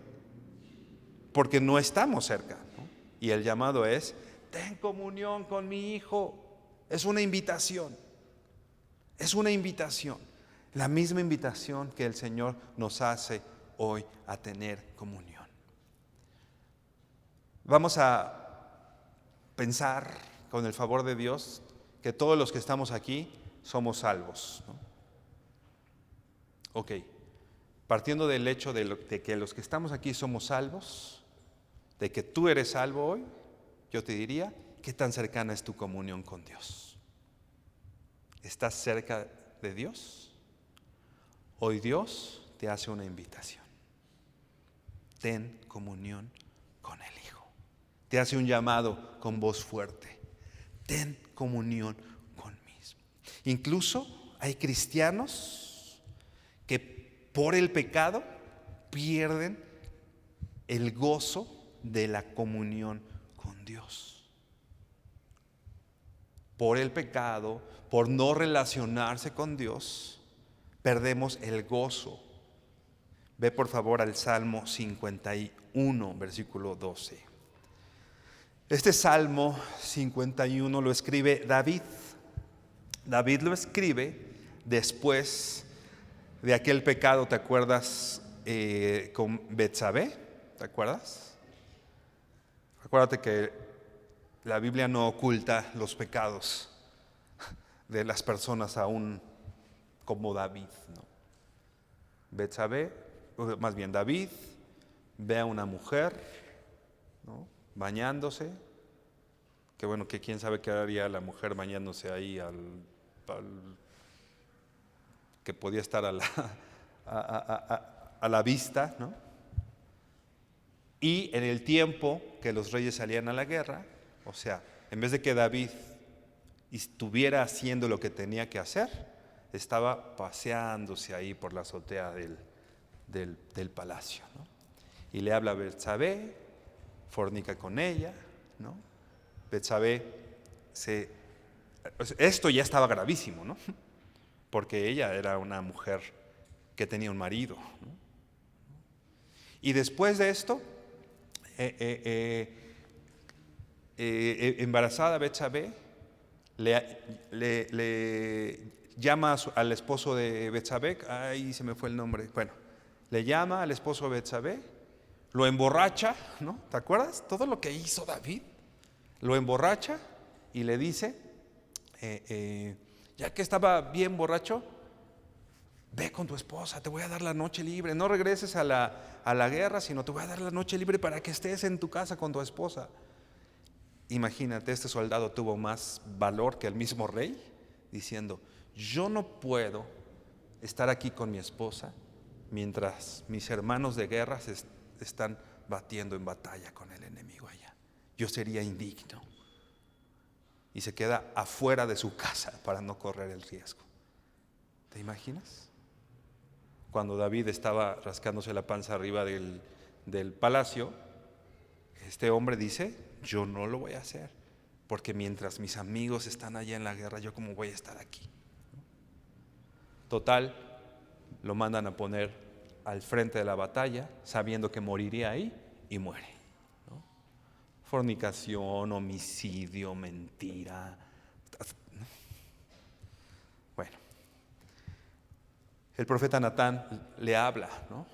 Porque no estamos cerca, ¿no? Y el llamado es, ten comunión con mi Hijo. Es una invitación. Es una invitación. La misma invitación que el Señor nos hace hoy a tener comunión. Vamos a pensar, con el favor de Dios, que todos los que estamos aquí somos salvos, ¿no? Ok, partiendo del hecho de que los que estamos aquí somos salvos, de que tú eres salvo hoy, yo te diría, ¿qué tan cercana es tu comunión con Dios? ¿Estás cerca de Dios? Hoy Dios te hace una invitación. Ten comunión con el Hijo. Te hace un llamado con voz fuerte. ten comunión conmigo. Incluso hay cristianos que por el pecado pierden el gozo de la comunión con Dios. Por el pecado, por no relacionarse con Dios, perdemos el gozo. Ve por favor al Salmo 51, versículo 12. Este Salmo 51 lo escribe David. David lo escribe después de aquel pecado, ¿te acuerdas? Con Betsabé, ¿te acuerdas? Acuérdate que la Biblia no oculta los pecados de las personas aún como David, ¿no? Betsabé, más bien David, ve a una mujer, ¿no?, bañándose. Que bueno, que quién sabe qué haría la mujer bañándose ahí que podía estar a la vista, ¿no? Y en el tiempo que los reyes salían a la guerra, o sea, en vez de que David estuviera haciendo lo que tenía que hacer, estaba paseándose ahí por la azotea del palacio, ¿no? Y le habla a Betsabé, fornica con ella, ¿no? Betsabé esto ya estaba gravísimo, ¿no? Porque ella era una mujer que tenía un marido, ¿no? Y después de esto, embarazada Betsabé le llama al esposo de Betsabé, ahí se me fue el nombre, bueno, le llama al esposo de Betsabé, lo emborracha, ¿no? ¿Te acuerdas? Todo lo que hizo David, lo emborracha y le dice, ya que estaba bien borracho, ve con tu esposa, te voy a dar la noche libre, no regreses a la guerra, sino te voy a dar la noche libre para que estés en tu casa con tu esposa. Imagínate, este soldado tuvo más valor que el mismo rey, diciendo, yo no puedo estar aquí con mi esposa mientras mis hermanos de guerra se están batiendo en batalla con el enemigo allá. Yo sería indigno. Y se queda afuera de su casa para no correr el riesgo. ¿Te imaginas? Cuando David estaba rascándose la panza arriba del palacio, este hombre dice, yo no lo voy a hacer, porque mientras mis amigos están allá en la guerra, yo cómo voy a estar aquí. Total, lo mandan a poner al frente de la batalla, sabiendo que moriría ahí, y muere, ¿no? Fornicación, homicidio, mentira. Bueno, el profeta Natán le habla, ¿no?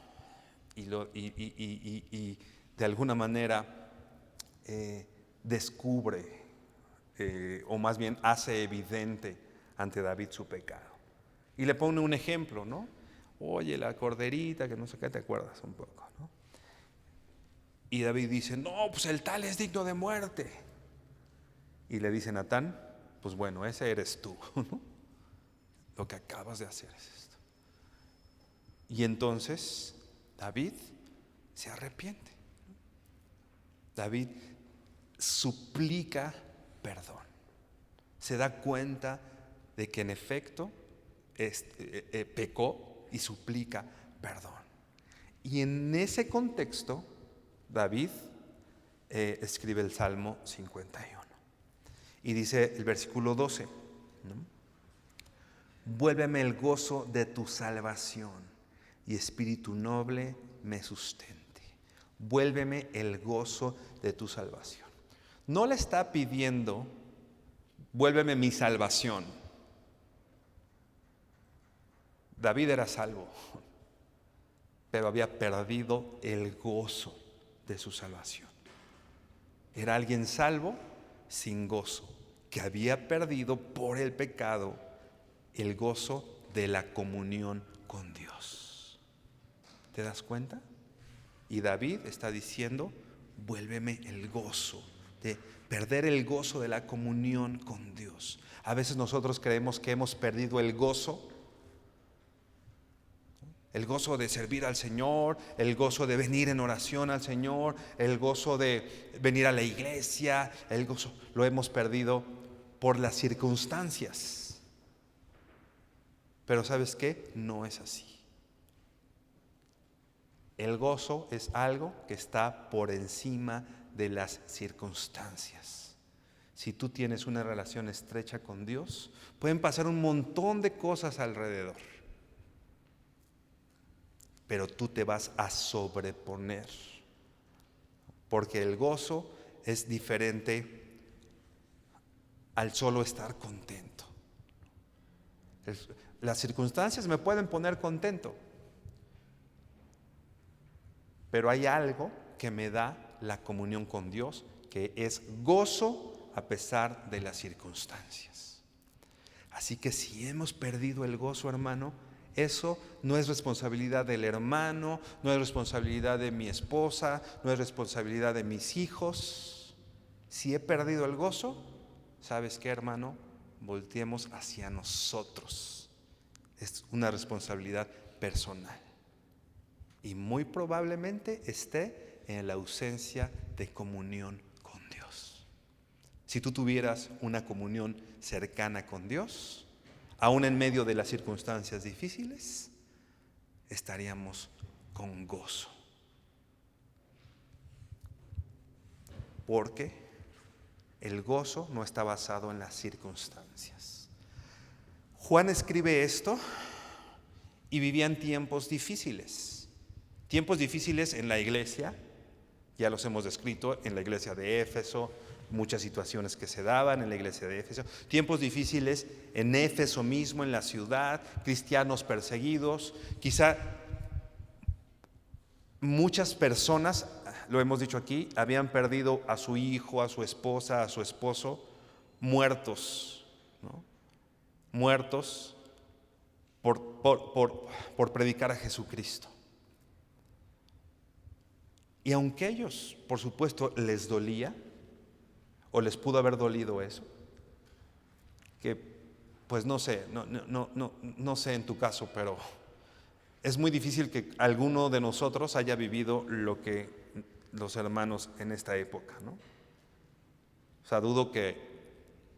Y de alguna manera descubre, o más bien hace evidente ante David su pecado. Y le pone un ejemplo, ¿no? Oye, la corderita, que no sé qué, te acuerdas un poco, ¿no? Y David dice, no, pues el tal es digno de muerte. Y le dice Natán, pues bueno, ese eres tú, ¿no? Lo que acabas de hacer es esto. Y entonces David se arrepiente. David suplica perdón. Se da cuenta de que en efecto pecó y suplica perdón. Y en ese contexto, David escribe el Salmo 51. Y dice el versículo 12, ¿no? Vuélveme el gozo de tu salvación y espíritu noble me sustente. Vuélveme el gozo de tu salvación. No le está pidiendo, vuélveme mi salvación. David era salvo, pero había perdido el gozo de su salvación. Era alguien salvo sin gozo, que había perdido por el pecado el gozo de la comunión con Dios. ¿Te das cuenta? Y David está diciendo, vuélveme el gozo, de perder el gozo de la comunión con Dios. A veces nosotros creemos que hemos perdido el gozo de servir al Señor, el gozo de venir en oración al Señor, el gozo de venir a la iglesia, el gozo lo hemos perdido por las circunstancias. Pero ¿sabes qué? No es así. El gozo es algo que está por encima de las circunstancias. Si tú tienes una relación estrecha con Dios, pueden pasar un montón de cosas alrededor, pero tú te vas a sobreponer, porque el gozo es diferente al solo estar contento. Las circunstancias me pueden poner contento, pero hay algo que me da la comunión con Dios, que es gozo a pesar de las circunstancias. Así que si hemos perdido el gozo, hermano, eso no es responsabilidad del hermano, no es responsabilidad de mi esposa, no es responsabilidad de mis hijos. Si he perdido el gozo, ¿sabes qué, hermano? Volteemos hacia nosotros. Es una responsabilidad personal. Y muy probablemente esté en la ausencia de comunión con Dios. Si tú tuvieras una comunión cercana con Dios, aún en medio de las circunstancias difíciles, estaríamos con gozo. Porque el gozo no está basado en las circunstancias. Juan escribe esto y vivía en tiempos difíciles. Tiempos difíciles en la iglesia, ya los hemos descrito, en la iglesia de Éfeso, muchas situaciones que se daban en la iglesia de Éfeso. Tiempos difíciles en Éfeso mismo, en la ciudad, cristianos perseguidos. Quizá muchas personas, lo hemos dicho aquí, habían perdido a su hijo, a su esposa, a su esposo, muertos, ¿no? Muertos por predicar a Jesucristo. Y aunque ellos, por supuesto, les dolía, o les pudo haber dolido eso, que pues no sé, no sé en tu caso, pero es muy difícil que alguno de nosotros haya vivido lo que los hermanos en esta época, ¿no? O sea, dudo que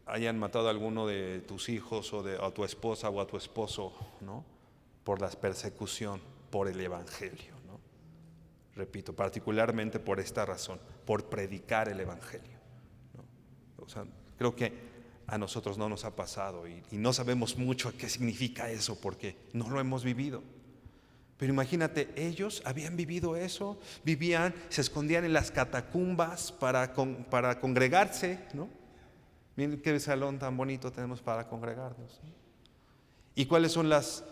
hayan matado a alguno de tus hijos o a tu esposa o a tu esposo, ¿no? Por la persecución, por el evangelio. Repito, particularmente por esta razón, por predicar el evangelio, ¿no? O sea, creo que a nosotros no nos ha pasado y no sabemos mucho qué significa eso porque no lo hemos vivido. Pero imagínate, ellos habían vivido eso, vivían, se escondían en las catacumbas para congregarse, ¿no? Miren qué salón tan bonito tenemos para congregarnos, ¿no? ¿Y cuáles son las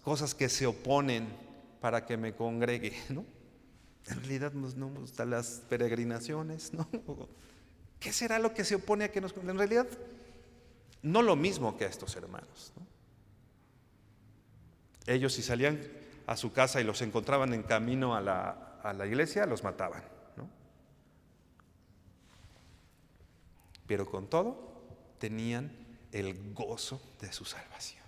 cosas que se oponen para que me congregue, ¿no? En realidad no me gustan las peregrinaciones, ¿no? ¿Qué será lo que se opone a que nos congregue? En realidad, no lo mismo que a estos hermanos, ¿no? Ellos, si salían a su casa y los encontraban en camino a la iglesia, los mataban, ¿no? Pero con todo, tenían el gozo de su salvación.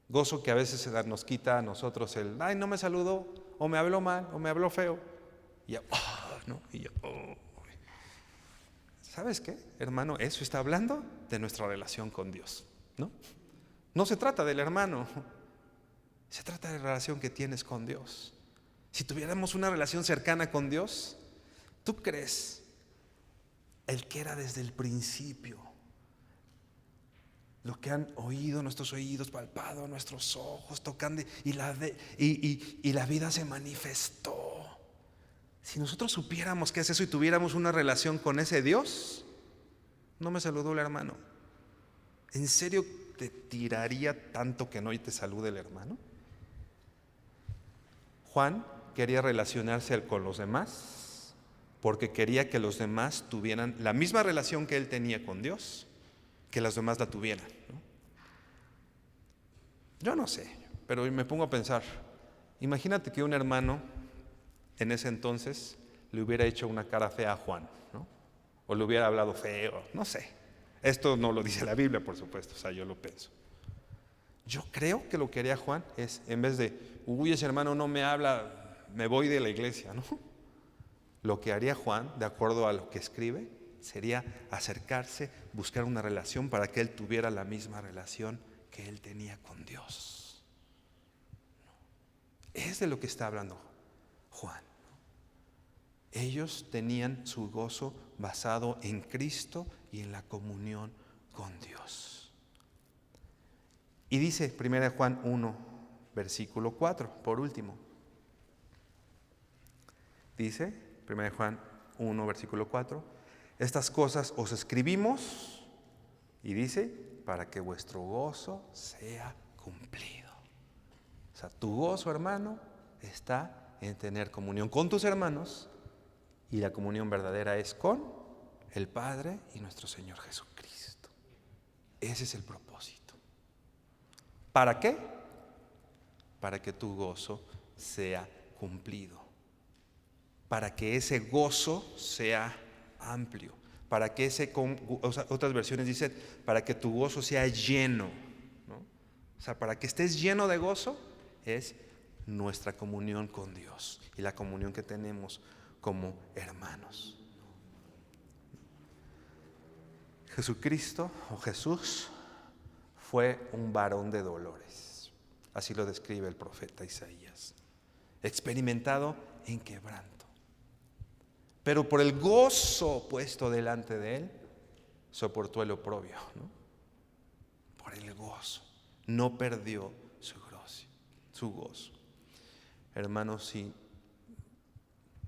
Gozo que a veces nos quita a nosotros el, ay, no me saludó, o me habló mal, o me habló feo. Y ya, ¿no? Y ya, ¿sabes qué, hermano? Eso está hablando de nuestra relación con Dios, ¿no? No se trata del hermano, se trata de la relación que tienes con Dios. Si tuviéramos una relación cercana con Dios, ¿tú crees el que era desde el principio? Lo que han oído nuestros oídos, palpado nuestros ojos, tocando, y la vida se manifestó. Si nosotros supiéramos qué es eso y tuviéramos una relación con ese Dios, no me saludó el hermano. ¿En serio te tiraría tanto que no te salude el hermano? Juan quería relacionarse con los demás porque quería que los demás tuvieran la misma relación que él tenía con Dios, que las demás la tuvieran, ¿no? Yo no sé, pero me pongo a pensar, imagínate que un hermano en ese entonces le hubiera hecho una cara fea a Juan, ¿no? O le hubiera hablado feo, no sé. Esto no lo dice la Biblia, por supuesto, o sea, yo lo pienso. Yo creo que lo que haría Juan es, en vez de, uy, ese hermano no me habla, me voy de la iglesia, ¿no? Lo que haría Juan, de acuerdo a lo que escribe, sería acercarse, buscar una relación para que él tuviera la misma relación que él tenía con Dios. Es de lo que está hablando Juan. Ellos tenían su gozo basado en Cristo y en la comunión con Dios. Y dice 1 Juan 1, versículo 4, por último. Dice 1 Juan 1, versículo 4, estas cosas os escribimos, y dice, para que vuestro gozo sea cumplido. O sea, tu gozo, hermano, está en tener comunión con tus hermanos, y la comunión verdadera es con el Padre y nuestro Señor Jesucristo. Ese es el propósito. ¿Para qué? Para que tu gozo sea cumplido. Para que ese gozo sea amplio. Para que otras versiones dicen, para que tu gozo sea lleno, ¿no? O sea, para que estés lleno de gozo es nuestra comunión con Dios y la comunión que tenemos como hermanos. Jesucristo o Jesús fue un varón de dolores. Así lo describe el profeta Isaías. Experimentado en quebranto. Pero por el gozo puesto delante de él, soportó el oprobio, ¿no? Por el gozo. No perdió su gozo. Hermanos,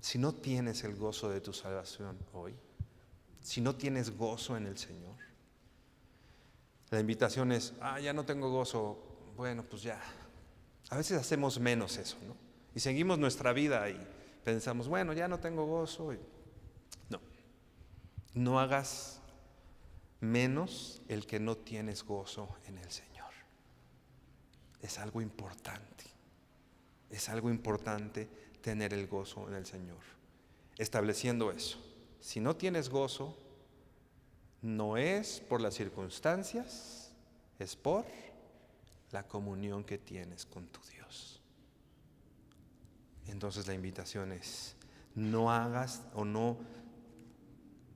si no tienes el gozo de tu salvación hoy, si no tienes gozo en el Señor, la invitación es, ya no tengo gozo, bueno, pues ya. A veces hacemos menos eso, ¿no? Y seguimos nuestra vida y pensamos, bueno, ya no tengo gozo. No hagas menos el que no tienes gozo en el Señor. Es algo importante. Es algo importante tener el gozo en el Señor. Estableciendo eso. Si no tienes gozo, no es por las circunstancias, es por la comunión que tienes con tu Dios. Entonces la invitación es, no hagas o no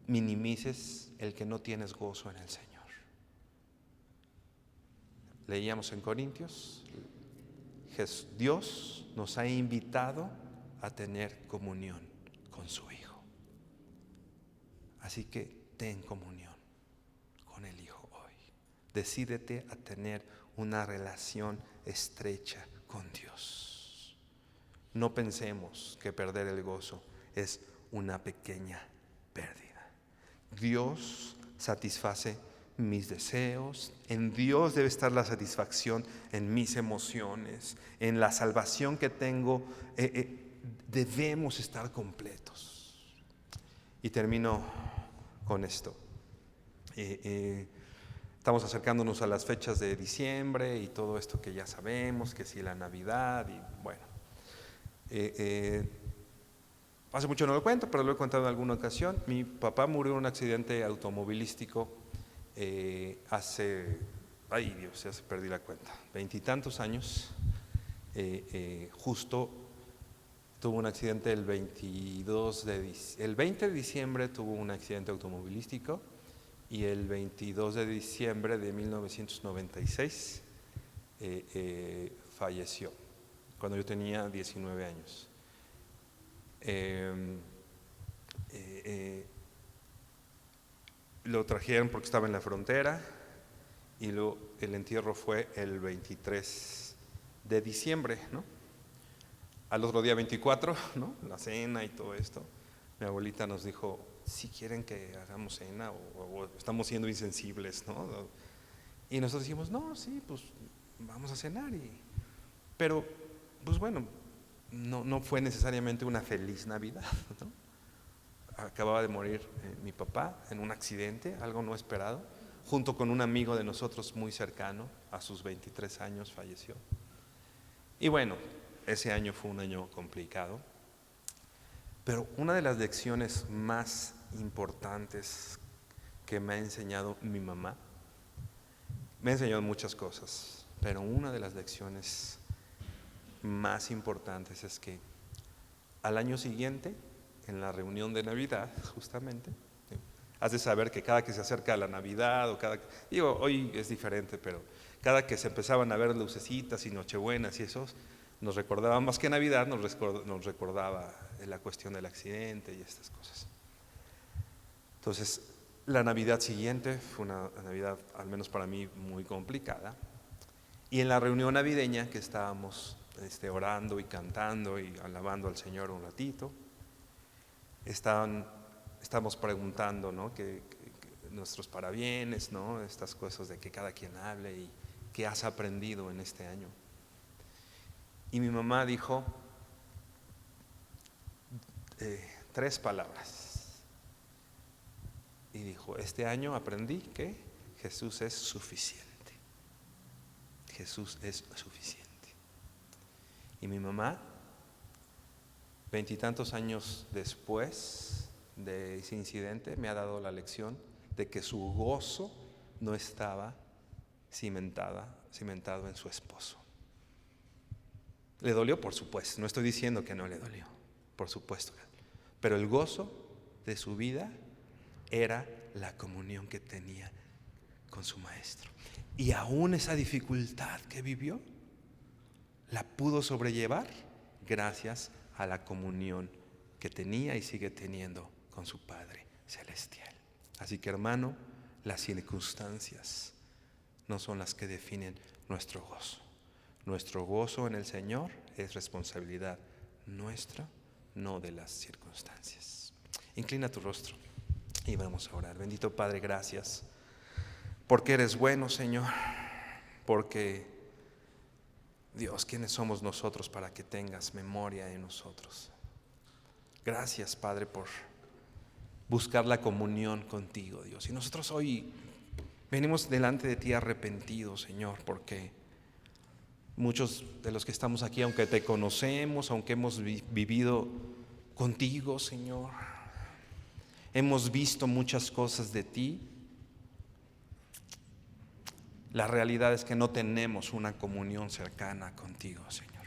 minimices el que no tienes gozo en el Señor. Leíamos en Corintios, Dios nos ha invitado a tener comunión con su Hijo. Así que ten comunión con el Hijo hoy. Decídete a tener una relación estrecha con Dios. No pensemos que perder el gozo es una pequeña pérdida. Dios satisface mis deseos, en Dios debe estar la satisfacción en mis emociones, en la salvación que tengo, debemos estar completos. Y termino con esto. Estamos acercándonos a las fechas de diciembre y todo esto que ya sabemos, que si la Navidad y bueno. Hace mucho no lo cuento, pero lo he contado en alguna ocasión. Mi papá murió en un accidente automovilístico hace, ay Dios, ya se perdí la cuenta, 20 y tantos años. Justo tuvo un accidente el 20 de diciembre tuvo un accidente automovilístico y el 22 de diciembre de 1996 falleció, cuando yo tenía 19 años. Lo trajeron porque estaba en la frontera y el entierro fue el 23 de diciembre, ¿no? Al otro día 24, ¿no? La cena y todo esto. Mi abuelita nos dijo, si quieren que hagamos cena o estamos siendo insensibles, ¿no? Y nosotros dijimos, no, sí, pues vamos a cenar. Pero, pues bueno, no fue necesariamente una feliz Navidad, ¿no? Acababa de morir mi papá en un accidente, algo no esperado, junto con un amigo de nosotros muy cercano, a sus 23 años falleció. Y bueno, ese año fue un año complicado, pero una de las lecciones más importantes que me ha enseñado mi mamá, me ha enseñado muchas cosas, pero una de las lecciones más importantes es que al año siguiente, en la reunión de Navidad, justamente, has de saber que cada que se acerca la Navidad o digo, hoy es diferente, pero cada que se empezaban a ver lucecitas y nochebuenas y esos, nos recordaba más que Navidad, nos recordaba la cuestión del accidente y estas cosas. Entonces, la Navidad siguiente fue una Navidad, al menos para mí, muy complicada. Y en la reunión navideña que estábamos orando y cantando y alabando al Señor un ratito, estamos preguntando, ¿no? que nuestros parabienes, ¿no? Estas cosas de que cada quien hable y qué has aprendido en este año. Y mi mamá dijo 3 palabras. Y dijo, este año aprendí que Jesús es suficiente. Jesús es suficiente. Y mi mamá, 20 y tantos años después de ese incidente, me ha dado la lección de que su gozo no estaba cimentado en su esposo. Le dolió, por supuesto, no estoy diciendo que no le dolió, por supuesto, pero el gozo de su vida era la comunión que tenía con su maestro. Y aún esa dificultad que vivió, la pudo sobrellevar gracias a la comunión que tenía y sigue teniendo con su Padre Celestial. Así que, hermano, las circunstancias no son las que definen nuestro gozo. Nuestro gozo en el Señor es responsabilidad nuestra, no de las circunstancias. Inclina tu rostro y vamos a orar. Bendito Padre, gracias porque eres bueno, Señor, porque Dios, ¿quiénes somos nosotros para que tengas memoria en nosotros? Gracias, Padre, por buscar la comunión contigo, Dios. Y nosotros hoy venimos delante de ti arrepentidos, Señor, porque muchos de los que estamos aquí, aunque te conocemos, aunque hemos vivido contigo, Señor, hemos visto muchas cosas de ti, la realidad es que no tenemos una comunión cercana contigo, Señor.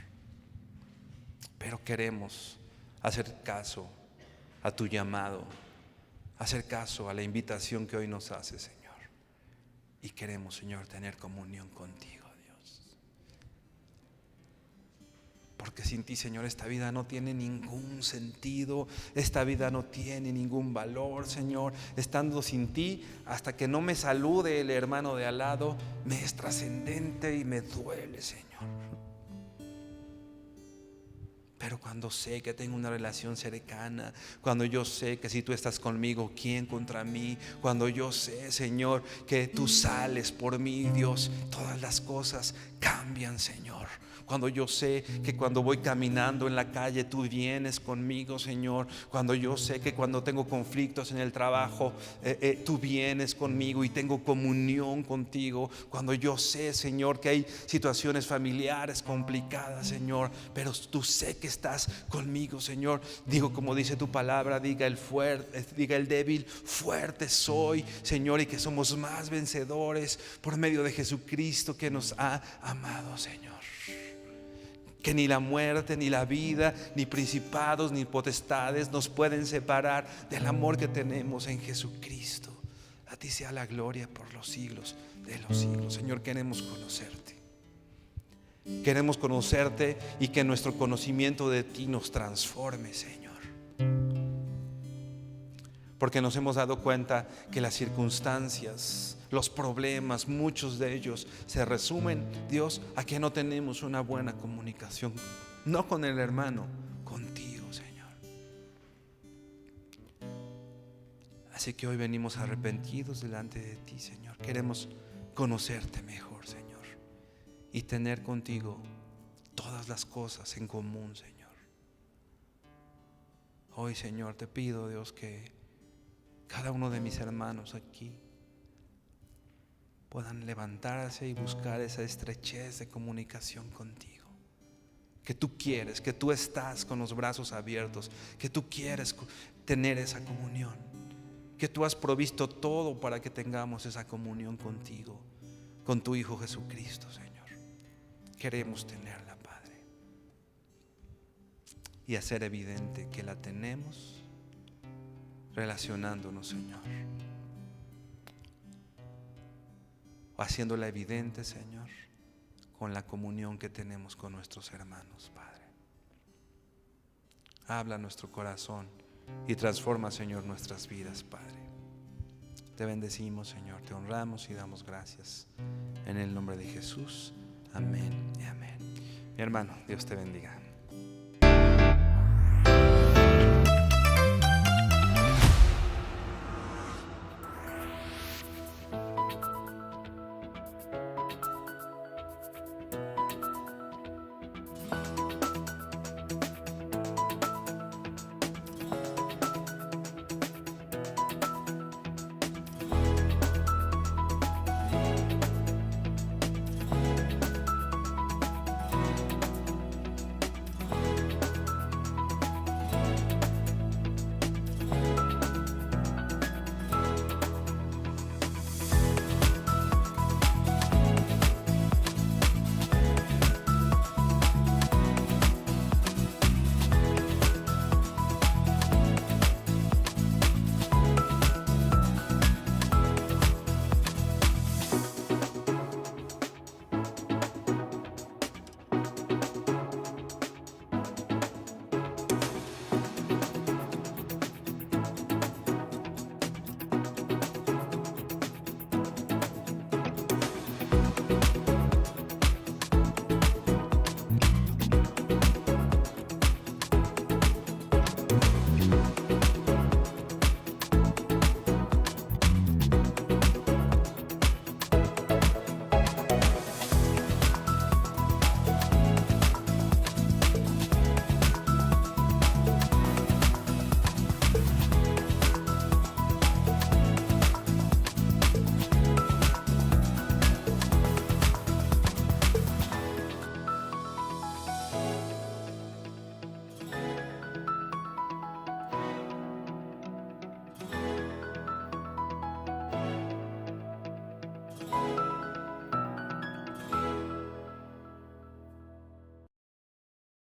Pero queremos hacer caso a tu llamado, hacer caso a la invitación que hoy nos hace, Señor. Y queremos, Señor, tener comunión contigo, Dios. Porque sin ti, Señor, esta vida no tiene ningún sentido, esta vida no tiene ningún valor, Señor. Estando sin ti, hasta que no me salude el hermano de al lado, me es trascendente y me duele, Señor. Pero cuando sé que tengo una relación cercana, cuando yo sé que si tú estás conmigo, ¿quién contra mí? Cuando yo sé, Señor, que tú sales por mí, Dios, todas las cosas cambian, Señor. Cuando yo sé que cuando voy caminando en la calle tú vienes conmigo, Señor. Cuando yo sé que cuando tengo conflictos en el trabajo tú vienes conmigo y tengo comunión contigo. Cuando yo sé, Señor, que hay situaciones familiares complicadas, Señor, pero tú sé que estás conmigo, Señor. Digo como dice tu palabra, diga el débil, fuerte soy, Señor, y que somos más vencedores por medio de Jesucristo que nos ha amado, Señor. Que ni la muerte, ni la vida, ni principados, ni potestades nos pueden separar del amor que tenemos en Jesucristo. A ti sea la gloria por los siglos de los siglos. Señor, queremos conocerte. Queremos conocerte y que nuestro conocimiento de ti nos transforme, Señor. Porque nos hemos dado cuenta que las circunstancias, los problemas, muchos de ellos se resumen, Dios, a que no tenemos una buena comunicación, no con el hermano, contigo, Señor. Así que hoy venimos arrepentidos delante de ti, Señor. Queremos conocerte mejor, Señor, y tener contigo todas las cosas en común, Señor. Hoy, Señor, te pido, Dios, que cada uno de mis hermanos aquí puedan levantarse y buscar esa estrechez de comunicación contigo. Que tú quieres, que tú estás con los brazos abiertos, que tú quieres tener esa comunión, que tú has provisto todo para que tengamos esa comunión contigo, con tu Hijo Jesucristo, Señor. Queremos tenerla, Padre, y hacer evidente que la tenemos relacionándonos, Señor, haciéndola evidente, Señor, con la comunión que tenemos con nuestros hermanos, Padre. Habla nuestro corazón y transforma, Señor, nuestras vidas, Padre. Te bendecimos, Señor, te honramos y damos gracias. En el nombre de Jesús, amén y amén. Mi hermano, Dios te bendiga.